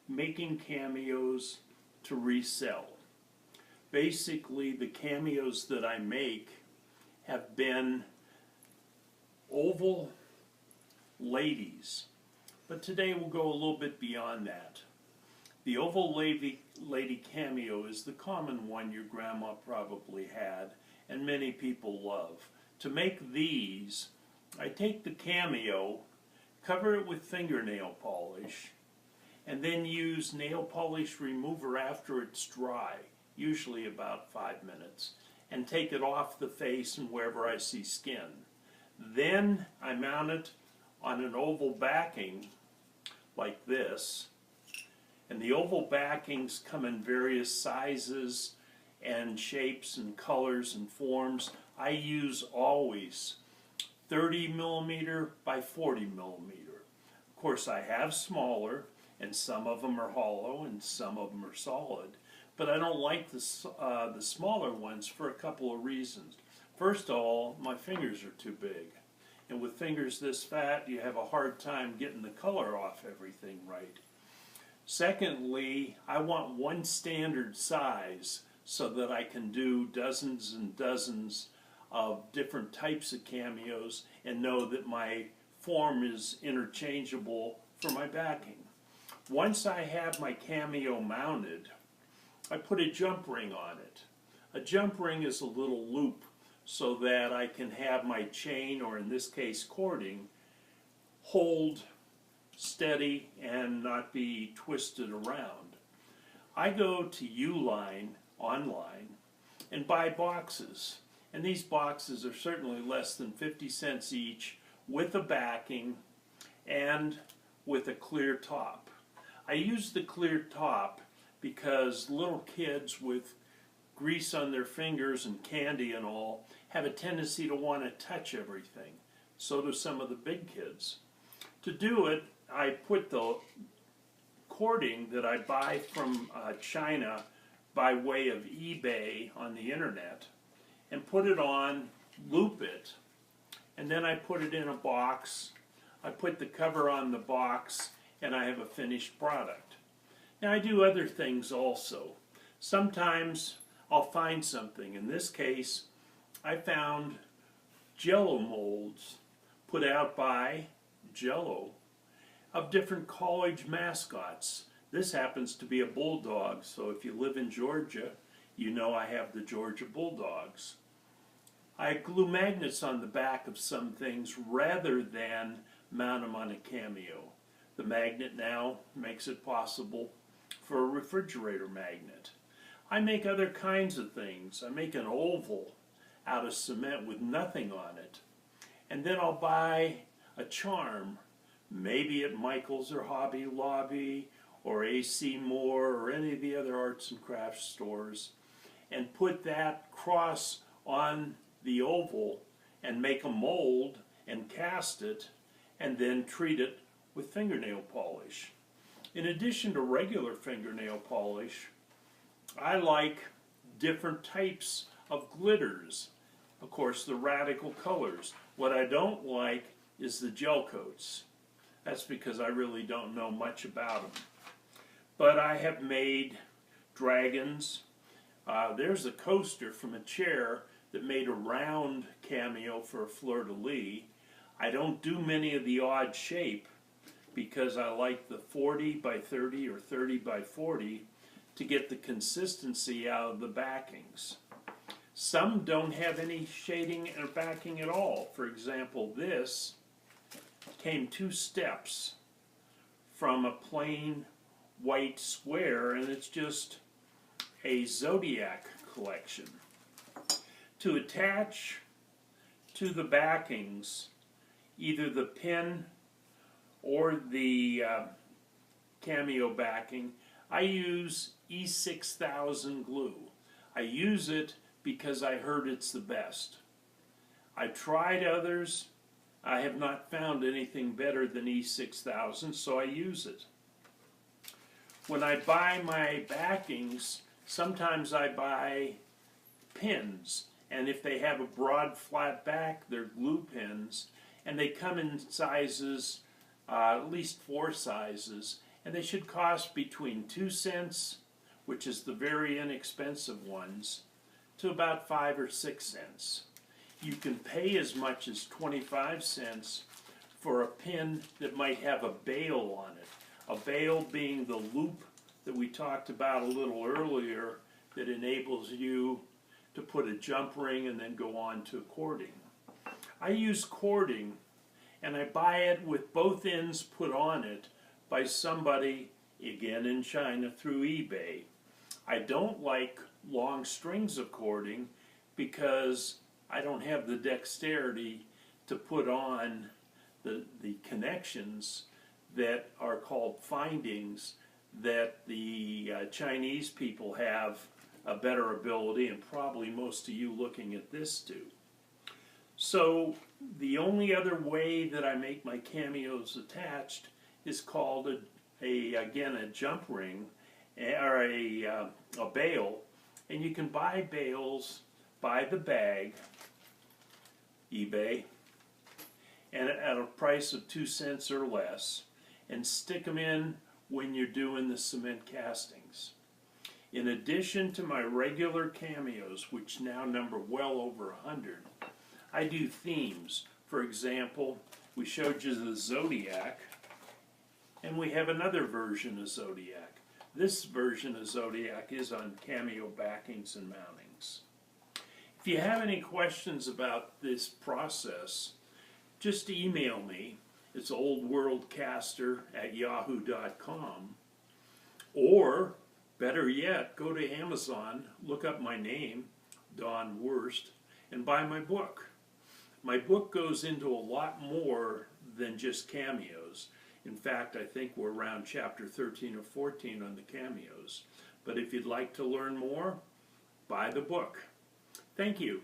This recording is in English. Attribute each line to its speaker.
Speaker 1: making cameos to resell. Basically, the cameos that I make have been oval ladies, but today we'll go a little bit beyond that. The oval lady cameo is the common one your grandma probably had and many people love. To make these, I take the cameo, cover it with fingernail polish, and then use nail polish remover after it's dry, usually about 5 minutes, and take it off the face and wherever I see skin. Then I mount it on an oval backing like this, and the oval backings come in various sizes and shapes and colors and forms. I use always 30 millimeter by 40 millimeter. Of course, I have smaller, and some of them are hollow and some of them are solid, but I don't like the smaller ones for a couple of reasons. First of all, my fingers are too big, and with fingers this fat you have a hard time getting the color off everything right. Secondly, I want one standard size so that I can do dozens and dozens of different types of cameos and know that my form is interchangeable for my backing. Once I have my cameo mounted, I put a jump ring on it. A jump ring is a little loop so that I can have my chain, or in this case cording, hold steady and not be twisted around. I go to Uline online and buy boxes, and these boxes are certainly less than 50 cents each, with a backing and with a clear top. I use the clear top because little kids with grease on their fingers and candy and all have a tendency to want to touch everything. So do some of the big kids. To do it, I put the cording that I buy from China by way of eBay on the internet and put it on, loop it, and then I put it in a box. I put the cover on the box and I have a finished product. Now I do other things also. Sometimes I'll find something. In this case, I found Jello molds put out by Jello of different college mascots. This happens to be a bulldog, so if you live in Georgia, you know I have the Georgia Bulldogs. I glue magnets on the back of some things rather than mount them on a cameo. The magnet now makes it possible for a refrigerator magnet. I make other kinds of things. I make an oval out of cement with nothing on it. And then I'll buy a charm, maybe at Michael's or Hobby Lobby or A.C. Moore or any of the other arts and crafts stores, and put that cross on the oval and make a mold and cast it and then treat it with fingernail polish. In addition to regular fingernail polish, I like different types of glitters. Of course, the radical colors. What I don't like is the gel coats. That's because I really don't know much about them. But I have made dragons. There's a coaster from a chair that made a round cameo for a fleur-de-lis. I don't do many of the odd shape because I like the 40 by 30 or 30 by 40 to get the consistency out of the backings. Some don't have any shading or backing at all. For example, this came 2 steps from a plain white square, and it's just a zodiac collection. To attach to the backings, either the pin or the cameo backing, I use E6000 glue. I use it because I heard it's the best. I tried others. I have not found anything better than E6000, so I use it. When I buy my backings, sometimes I buy pins, and if they have a broad flat back, they're glue pins, and they come in sizes, at least 4 sizes, and they should cost between 2 cents, which is the very inexpensive ones, to about 5 or 6 cents. You can pay as much as 25 cents for a pin that might have a bail on it. A bail being the loop that we talked about a little earlier that enables you to put a jump ring and then go on to cording. I use cording, and I buy it with both ends put on it by somebody, again in China, through eBay. I don't like long strings of cording because I don't have the dexterity to put on the connections that are called findings that the Chinese people have a better ability, and probably most of you looking at this do. So the only other way that I make my cameos attached is called again a jump ring or a bail, and you can buy bails by the bag, eBay, and at a price of 2 cents or less, and stick them in when you're doing the cement castings. In addition to my regular cameos, which now number well over 100, I do themes. For example, we showed you the Zodiac, and we have another version of Zodiac. This version of Zodiac is on cameo backings and mountings. If you have any questions about this process, just email me. It's oldworldcaster@yahoo.com. Or, better yet, go to Amazon, look up my name, Don Wurst, and buy my book. My book goes into a lot more than just cameos. In fact, I think we're around chapter 13 or 14 on the cameos. But if you'd like to learn more, buy the book. Thank you.